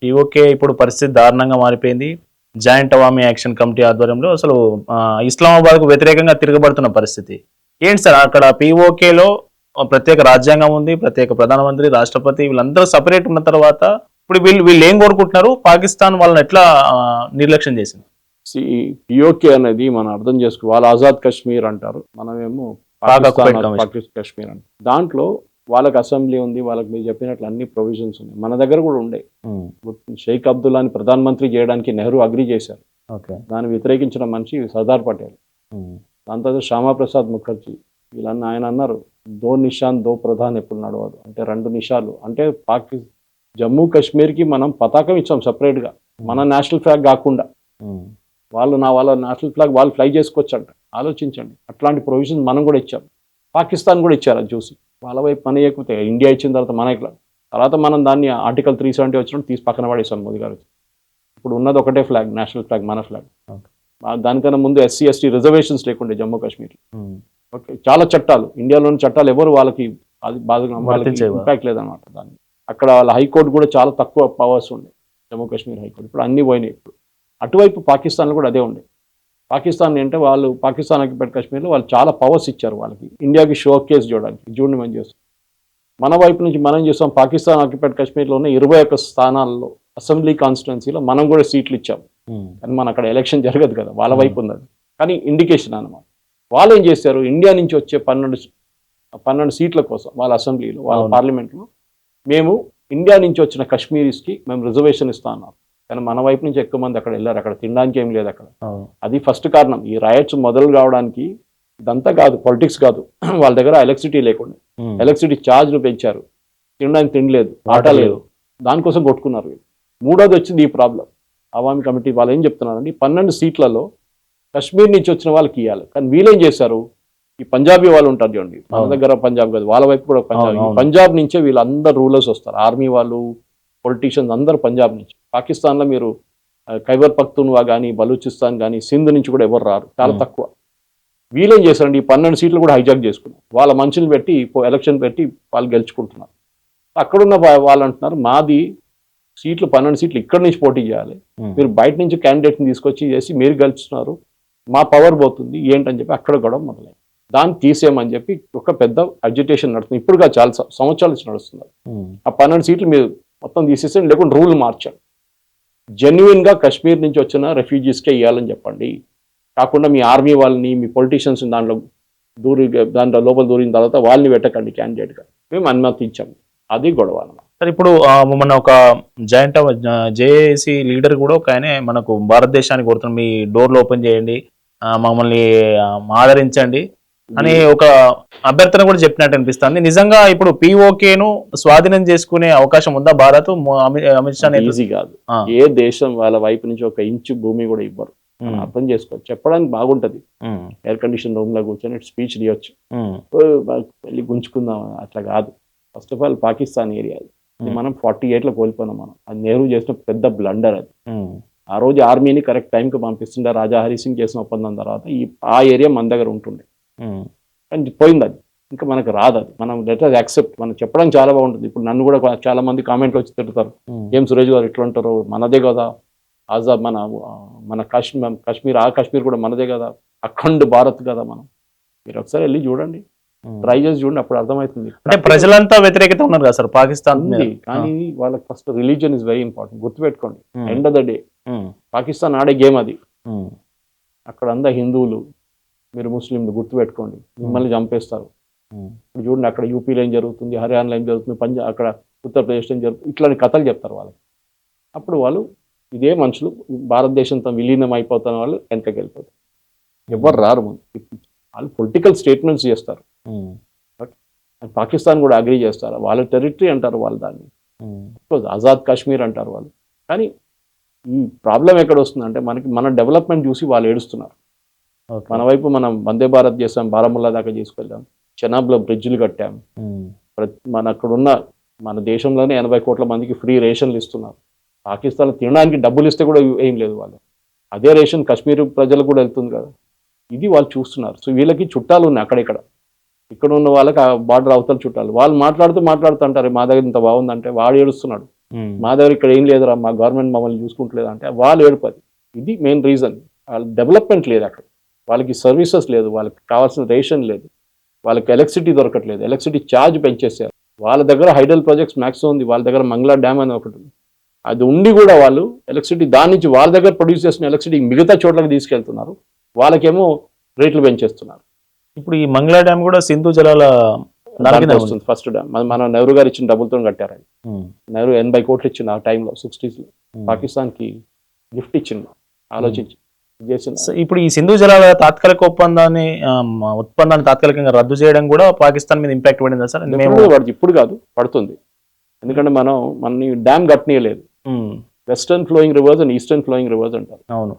PoK ఇప్పుడు పరిస్థితి దారుణంగా మారిపోయింది. జాయింట్ అవామీ యాక్షన్ కమిటీ ఆధ్వర్యంలో అసలు ఇస్లామాబాద్కు వ్యతిరేకంగా తిరగబడుతున్న పరిస్థితి. ఏంటి సార్ అక్కడ పీఓకేలో ప్రత్యేక రాజ్యాంగం ఉంది, ప్రత్యేక ప్రధానమంత్రి, రాష్ట్రపతి వీళ్ళందరూ సపరేట్ ఉన్న తర్వాత ఇప్పుడు వీళ్ళు ఏం కోరుకుంటున్నారు? పాకిస్తాన్ వాళ్ళని ఎట్లా నిర్లక్ష్యం చేసింది? పిఓకే అనేది మనం అర్థం చేసుకో, వాళ్ళు ఆజాద్ కాశ్మీర్ అంటారు, మనమేమో కాశ్మీర్ అంటారు. దాంట్లో వాళ్ళకి అసెంబ్లీ ఉంది, వాళ్ళకి మీరు చెప్పినట్లు అన్ని ప్రొవిజన్స్ ఉన్నాయి. మన దగ్గర కూడా ఉండే. షేక్ అబ్దుల్లాని ప్రధానమంత్రి చేయడానికి నెహ్రూ అగ్రీ చేశారు. దాన్ని వ్యతిరేకించిన మనిషి సర్దార్ పటేల్. దాని తర్వాత శ్యామాప్రసాద్ ముఖర్జీ వీళ్ళన్న ఆయన అన్నారు, దో నిషాన్ దో ప్రధాన్ ఎప్పుడు నడవదు అంటే 2 నిషాలు అంటే జమ్మూ కాశ్మీర్కి మనం పతాకం ఇచ్చాం సపరేట్గా, మన నేషనల్ ఫ్లాగ్ కాకుండా. వాళ్ళ నేషనల్ ఫ్లాగ్ వాళ్ళు ఫ్లై చేసుకోవచ్చంట. ఆలోచించండి, అట్లాంటి ప్రొవిజన్ మనం కూడా ఇచ్చాం. పాకిస్తాన్ కూడా ఇచ్చారు. అది చూసి వాళ్ళ వైపు పని చేయకపోతే ఇండియా ఇచ్చిన తర్వాత మనం దాన్ని ఆర్టికల్ 370 వచ్చినట్టు తీసి పక్కన పడేసాం మోదీ గారు. ఇప్పుడు ఉన్నది ఒకటే ఫ్లాగ్, నేషనల్ ఫ్లాగ్, మన ఫ్లాగ్. దానికన్నా ముందు SC ST రిజర్వేషన్స్ లేకుండే జమ్మూ కాశ్మీర్. ఓకే, చాలా చట్టాలు, ఇండియాలోని చట్టాలు ఎవరు వాళ్ళకి అది బాధగా ఇంపాక్ట్ లేదన్నమాట. దాన్ని అక్కడ వాళ్ళ హైకోర్టు కూడా చాలా తక్కువ పవర్స్ ఉండే, జమ్మూ కాశ్మీర్ హైకోర్టు. ఇప్పుడు అన్నీ పోయినాయి. ఇప్పుడు అటువైపు పాకిస్తాన్లో కూడా అదే ఉండే. పాకిస్తాన్ అంటే వాళ్ళు పాకిస్తాన్ ఆక్యుపైడ్ కాశ్మీర్లో వాళ్ళు చాలా పవర్స్ ఇచ్చారు వాళ్ళకి, ఇండియాకి షో కేస్ చూడడానికి. జూన్ని మనం చేస్తాం. మన వైపు నుంచి మనం చేస్తాం. పాకిస్తాన్ ఆక్యుపైడ్ కాశ్మీర్లోనే 21 స్థానాల్లో అసెంబ్లీ కాన్స్టిట్యున్సీలో మనం కూడా సీట్లు ఇచ్చాం. కానీ మన అక్కడ ఎలక్షన్ జరగదు కదా, వాళ్ళ వైపు ఉన్నది. కానీ ఇండికేషన్ అన్నమాట. వాళ్ళు ఏం చేశారు, ఇండియా నుంచి వచ్చే 12 సీట్ల కోసం వాళ్ళ అసెంబ్లీలో, వాళ్ళ పార్లమెంట్లో మేము ఇండియా నుంచి వచ్చిన కాశ్మీరీస్కి మేము రిజర్వేషన్ ఇస్తా అన్నారు. కానీ మన వైపు నుంచి ఎక్కువ మంది అక్కడ వెళ్ళారు. అక్కడ తినడానికి ఏం లేదు అక్కడ. అది ఫస్ట్ కారణం. ఈ రైట్స్ మొదలు కావడానికి ఇదంతా కాదు, పాలిటిక్స్ కాదు. వాళ్ళ దగ్గర ఎలక్ట్రిసిటీ లేకుండా, ఎలక్ట్రిసిటీ ఛార్జ్లు పెంచారు, తినడానికి తినలేదు, ఆట లేదు, దానికోసం కొట్టుకున్నారు. మూడోది వచ్చింది ఈ ప్రాబ్లం. అవామీ కమిటీ వాళ్ళు ఏం చెప్తున్నారండి, 12 సీట్లలో కాశ్మీర్ నుంచి వచ్చిన వాళ్ళకి ఇవ్వాలి. కానీ వీళ్ళేం చేశారు, ఈ పంజాబీ వాళ్ళు ఉంటారు చూడండి, మన దగ్గర పంజాబ్ కాదు, వాళ్ళ వైపు కూడా పంజాబ్ నుంచే వీళ్ళందరూ రూలర్స్ వస్తారు. ఆర్మీ వాళ్ళు, పొలిటీషియన్స్ అందరూ పంజాబ్ నుంచి. పాకిస్తాన్లో మీరు ఖైబర్ పఖ్తూన్వా కానీ, బలూచిస్తాన్ కానీ, సింధ్ నుంచి కూడా ఎవరు రారు, చాలా తక్కువ. వీళ్ళేం చేశారండి, ఈ 12 సీట్లు కూడా హైజాక్ చేసుకున్నారు. వాళ్ళ మనుషులు పెట్టి ఎలక్షన్ పెట్టి వాళ్ళు గెలుచుకుంటున్నారు. అక్కడున్న వాళ్ళు అంటున్నారు, మాది సీట్లు 12 సీట్లు ఇక్కడి నుంచి పోటీ చేయాలి, మీరు బయట నుంచి క్యాండిడేట్ని తీసుకొచ్చి చేసి మీరు గెలుచుతున్నారు, మా పవర్ పోతుంది ఏంటని చెప్పి అక్కడ గొడవ మొదలైంది. దాన్ని తీసేయమని చెప్పి ఒక పెద్ద అజిటేషన్ నడుస్తుంది. ఇప్పుడుగా చాలా సంవత్సరాల నుంచి నడుస్తున్నారు. ఆ 12 సీట్లు మీరు మొత్తం తీసేసి లేకుండా రూల్ మార్చాలి. జెన్యున్గా కాశ్మీర్ నుంచి వచ్చిన రెఫ్యూజీస్కే ఇవ్వాలని చెప్పండి. కాకుండా మీ ఆర్మీ వాళ్ళని, మీ పొలిటీషియన్స్ దాంట్లో లోపల దూరిన తర్వాత వాళ్ళని పెట్టకండి క్యాండిడేట్గా. మేము అనుమతించాము. అది గొడవ అన్నమాట. సార్ ఇప్పుడు మన ఒక జాయింట్ జేఏసీ లీడర్ కూడా ఒక ఆయన మనకు భారతదేశానికి కోరుతున్నాం, మీ డోర్లు ఓపెన్ చేయండి, మమ్మల్ని ఆదరించండి అని ఒక అభ్యర్థన కూడా చెప్పినట్టు అనిపిస్తుంది. నిజంగా ఇప్పుడు పీఓకేను స్వాధీనం చేసుకునే అవకాశం ఉందా భారత్? అమిత్ షా ఈజీ కాదు. ఏ దేశం వాళ్ళ వైపు నుంచి 1 ఇంచు భూమి కూడా ఇవ్వరు. అర్థం చేసుకోవచ్చు. చెప్పడానికి బాగుంటది, ఎయిర్ కండిషన్ రూమ్ లో కూర్చొని స్పీచ్ ఇవ్వచ్చు, వెళ్ళి గుంజుకుందాం, అట్లా కాదు. First of all Pakistan area మనం 48లో కోల్పోయినాం. మనం అది నెహ్రూ చేసిన పెద్ద బ్లండర్. అది ఆ రోజు ఆర్మీని కరెక్ట్ టైంకి పంపిస్తుండే. రాజా హరి సింగ్ చేసిన ఒప్పందం తర్వాత ఆ ఏరియా మన దగ్గర ఉంటుండే, కానీ పోయింది. అది ఇంకా మనకు రాదు. అది మనం లెట్ అస్ యాక్సెప్ట్. మనం చెప్పడం చాలా బాగుంటుంది. ఇప్పుడు నన్ను కూడా చాలా మంది కామెంట్లు వచ్చి తిడతారు, ఏం సురేష్ గారు ఎట్లా ఉంటారు, మనదే కదా ఆజాద్, మన కాశ్మీర్, ఆ కాశ్మీర్ కూడా మనదే కదా, అఖండ్ భారత్ కదా మనం. మీరు ఒకసారి వెళ్ళి చూడండి, ట్రై చేసి చూడండి, అప్పుడు అర్థమవుతుంది. అంటే ప్రజలంతా వ్యతిరేకత ఉన్నారు కదా సార్ పాకిస్తాన్ ఉంది, కానీ వాళ్ళకి first religion is very important. గుర్తుపెట్టుకోండి, end of the day Pakistan ఆడే గేమ్ అది. అక్కడ అంతా హిందువులు, మీరు ముస్లింలు, గుర్తుపెట్టుకోండి, మిమ్మల్ని చంపేస్తారు. ఇప్పుడు చూడండి, అక్కడ యూపీలో ఏం జరుగుతుంది, హర్యానాలో ఏం జరుగుతుంది, అక్కడ ఉత్తరప్రదేశ్లో ఏం జరుగుతుంది, ఇట్లాంటి కథలు చెప్తారు వాళ్ళకి. అప్పుడు వాళ్ళు ఇదే మనుషులు భారతదేశంతో విలీనం అయిపోతున్న వాళ్ళు వెనకకి వెళ్ళిపోతారు. ఎవరు రారు ముందు. వాళ్ళు పొలిటికల్ స్టేట్మెంట్స్ చేస్తారు. పాకిస్తాన్ కూడా అగ్రీ చేస్తారు. వాళ్ళ టెరిటరీ అంటారు వాళ్ళు దాన్ని, ఆజాద్ కాశ్మీర్ అంటారు వాళ్ళు. కానీ ఈ ప్రాబ్లం ఎక్కడ వస్తుందంటే, మన డెవలప్మెంట్ చూసి వాళ్ళు ఏడుస్తున్నారు. మన వైపు మనం వందే భారత్ చేసాం, బారాముల్లా దాకా తీసుకెళ్ళాం, చెనాబ్లో బ్రిడ్జ్లు కట్టాం, మన దేశంలోనే 80 కోట్ల మందికి ఫ్రీ రేషన్లు ఇస్తున్నారు. పాకిస్తాన్ తినడానికి డబ్బులు ఇస్తే కూడా ఏం లేదు వాళ్ళు. అదే రేషన్ కాశ్మీర్ ప్రజలకు కూడా వెళ్తుంది కదా. ఇది వాళ్ళు చూస్తున్నారు. సో వీళ్ళకి చుట్టాలు ఉన్నాయి అక్కడిక్కడ. ఇక్కడ ఉన్న వాళ్ళకి ఆ బార్డర్ అవతల చుట్టాలు. వాళ్ళు మాట్లాడుతుంటారు, మా దగ్గర ఇంత బాగుందంటే వాడు ఏడుస్తున్నాడు. మా దగ్గర ఇక్కడ ఏం లేదురా, మా గవర్నమెంట్ మమ్మల్ని చూసుకుంటలేదు అంటే వాళ్ళు ఏడుపది. ఇది మెయిన్ రీజన్. వాళ్ళ డెవలప్మెంట్ లేదు అక్కడ, వాళ్ళకి సర్వీసెస్ లేదు, వాళ్ళకి కావాల్సిన రేషన్ లేదు, వాళ్ళకి ఎలక్ట్రిసిటీ దొరకట్లేదు, ఎలక్ట్రిసిటీ ఛార్జ్ పెంచేసారు. వాళ్ళ దగ్గర హైడల్ ప్రాజెక్ట్స్ మ్యాక్సిమం ఉంది, వాళ్ళ దగ్గర మంగళా డ్యామ్ అని ఒకటి ఉంది, అది ఉండి కూడా వాళ్ళు ఎలక్ట్రిసిటీ దాని నుంచి వాళ్ళ దగ్గర ప్రొడ్యూస్ చేసిన ఎలక్ట్రిసిటీ మిగతా చోట్లకి తీసుకెళ్తున్నారు, వాళ్ళకేమో రేట్లు పెంచేస్తున్నారు. ఇప్పుడు ఈ మంగళా డ్యామ్ కూడా సింధు జలాల వస్తుంది. ఫస్ట్ డ్యామ్ మన నెహ్రూ గారు ఇచ్చిన డబ్బులతో కట్టారు. నెహ్రూ 80 కోట్లు ఇచ్చింది ఆ టైంలో 60s లో, పాకిస్తాన్కి గిఫ్ట్ ఇచ్చింది, ఆలోచించి చేసింది. ఇప్పుడు ఈ సింధు జలాల తాత్కాలిక ఒప్పందాన్ని తాత్కాలికంగా రద్దు చేయడం కూడా పాకిస్తాన్ మీద ఇంపాక్ట్ పడిందా సార్? ఇప్పుడు కాదు, పడుతుంది. ఎందుకంటే మన డ్యామ్ కట్టనీయలేదు. Western flowing rivers and eastern flowing rivers అంటారు. అవును.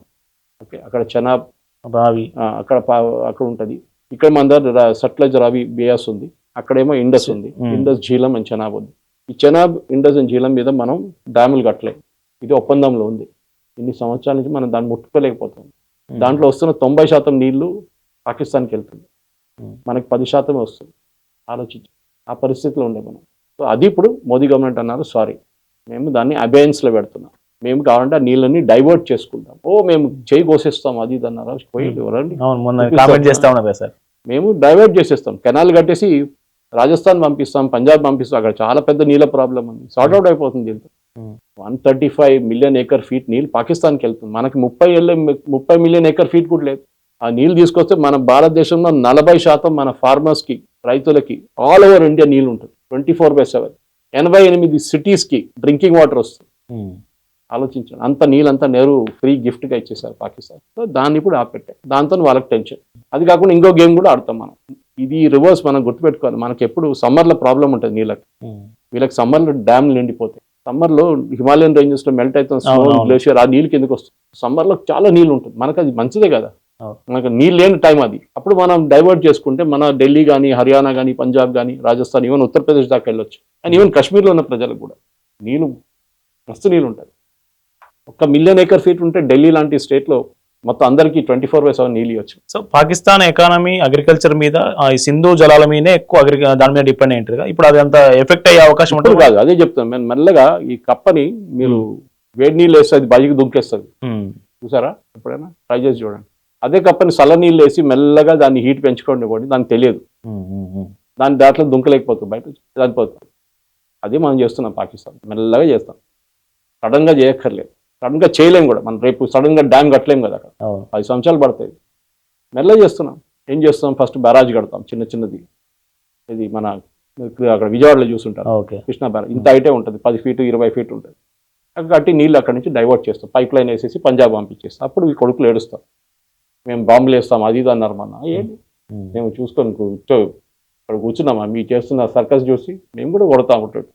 ఓకే, అక్కడ చెనాబ్ రావి అక్కడ ఉంటుంది. ఇక్కడ మన దగ్గర సట్లెజ్ రావి బేయాస్ ఉంది, అక్కడేమో ఇండస్ ఉంది, ఇండస్ జీలం అండ్ చెనాబ్ ఉంది. ఈ చెనాబ్, ఇండస్ అండ్ జీలం మీద మనం డ్యాములు కట్టలేము. ఇది ఒప్పందంలో ఉంది. ఇన్ని సంవత్సరాల నుంచి మనం దాన్ని ముట్టుకోలేకపోతాం. దాంట్లో వస్తున్న 90% నీళ్లు పాకిస్తాన్కి వెళ్తుంది, మనకి 10% వస్తుంది. ఆలోచించి ఆ పరిస్థితిలో ఉండే మనం. సో అది ఇప్పుడు మోదీ గవర్నమెంట్ అన్నారు, సారీ మేము దాన్ని అబేయన్స్లో పెడుతున్నాం, మేము కావాలంటే ఆ నీళ్ళని డైవర్ట్ చేసుకుంటాం, మేము చేయి కోసేస్తాం అది ఇది అన్నారు. మేము డైవర్ట్ చేసేస్తాం, కెనాల్ కట్టేసి రాజస్థాన్ పంపిస్తాం, పంజాబ్ పంపిస్తాం, అక్కడ చాలా పెద్ద నీళ్ళ ప్రాబ్లం ఉంది, సార్ట్అవుట్ అయిపోతుంది. దీంతో 135 మిలియన్ ఏకర్ ఫీట్ నీళ్ళు పాకిస్తాన్కి వెళ్తుంది, మనకి 30 మిలియన్ ఏకర్ ఫీట్ కూడా లేదు. ఆ నీళ్ళు తీసుకొస్తే మన భారతదేశంలో 40% మన ఫార్మర్స్కి, రైతులకి ఆల్ ఓవర్ ఇండియా నీళ్ళు ఉంటుంది 24/7. 88 సిటీస్కి డ్రింకింగ్ వాటర్ వస్తుంది. ఆలోచించండి, అంత నీళ్ళంతా నెహ్రూ ఫ్రీ గిఫ్ట్గా ఇచ్చేసారు పాకిస్తాన్. సో దాన్ని ఇప్పుడు ఆపెట్టాయి, దాంతో వాళ్ళకి టెన్షన్. అది కాకుండా ఇంకో గేమ్ కూడా ఆడతాం మనం. ఇది రివర్స్, మనం గుర్తుపెట్టుకోవాలి. మనకి ఎప్పుడు సమ్మర్లో ప్రాబ్లం ఉంటుంది నీళ్ళకి, వీళ్ళకి సమ్మర్లో డ్యామ్లు నిండిపోతాయి. సమ్మర్లో హిమాలయన్ రేంజెస్లో మెల్ట్ అవుతుంది స్నో, గ్లేషియర్, ఆ నీళ్ళు కిందకి వస్తుంది. సమ్మర్లో చాలా నీళ్ళు ఉంటుంది, మనకు అది మంచిదే కదా, మనకు నీళ్ళు లేని టైం అది. అప్పుడు మనం డైవర్ట్ చేసుకుంటే మన ఢిల్లీ కానీ, హర్యానా కానీ, పంజాబ్ కానీ, రాజస్థాన్, ఈవెన్ ఉత్తరప్రదేశ్ దాకా వెళ్ళొచ్చు. అండ్ ఈవెన్ కాశ్మీర్లో ఉన్న ప్రజలకు కూడా నీళ్ళు, మస్తు నీళ్ళు ఉంటుంది. 1 మిలియన్ ఏకర్ ఫీట్ ఉంటే ఢిల్లీ లాంటి స్టేట్లో మొత్తం అందరికీ 24/7 నీళ్ళు ఇవ్వచ్చు. సో పాకిస్తాన్ ఎకానమీ అగ్రికల్చర్ మీద, ఈ సింధు జలాల మీదే ఎక్కువ దాని మీద డిపెండ్ అయ్యింటారు. ఇప్పుడు అది అంత ఎఫెక్ట్ అయ్యే అవకాశం ఉంటుంది కాదు. అదే చెప్తాను నేను, మెల్లగా ఈ కప్పని మీరు వేడి నీళ్ళు వేస్తే అది బయటికి దుంకేస్తుంది, చూసారా? ఎప్పుడైనా ట్రై చేసి చూడండి. అదే కప్పని చల్ల నీళ్ళు వేసి మెల్లగా దాన్ని హీట్ పెంచుకోండి కూడా దానికి తెలియదు, దాంట్లో దుంకలేకపోతుంది, బయట చనిపోతుంది. అది మనం చేస్తున్నాం పాకిస్తాన్, మెల్లగా చేస్తాం, సడన్గా చేయక్కర్లేదు, సడన్గా చేయలేం కూడా. మనం రేపు సడన్గా డ్యామ్ కట్టలేం కదా, అక్కడ 10 సంవత్సరాలు పడతాయి. మెల్లగా చేస్తున్నాం. ఏం చేస్తాం, ఫస్ట్ బ్యారాజ్ కడతాం, చిన్నది. ఇది మన అక్కడ విజయవాడలో చూసుంటారు, కృష్ణా బ్యారాజ్, ఇంత హైటే ఉంటుంది, 10 ఫీట్ 20 ఫీట్ ఉంటుంది. అక్కడ కట్టి నీళ్ళు అక్కడి నుంచి డైవర్ట్ చేస్తాం, పైప్ లైన్ వేసేసి పంజాబ్ పంపించేస్తాం. అప్పుడు ఈ కొడుకులు ఏడుస్తాం, మేము బాంబులు వేస్తాం అది ఇది అన్నారు. మన ఏంటి మేము చూసుకొని ఇక్కడ కూర్చున్నామా, మీరు చేస్తున్న సర్కస్ చూసి మేము కూడా కొడతాం ఉంటుంది.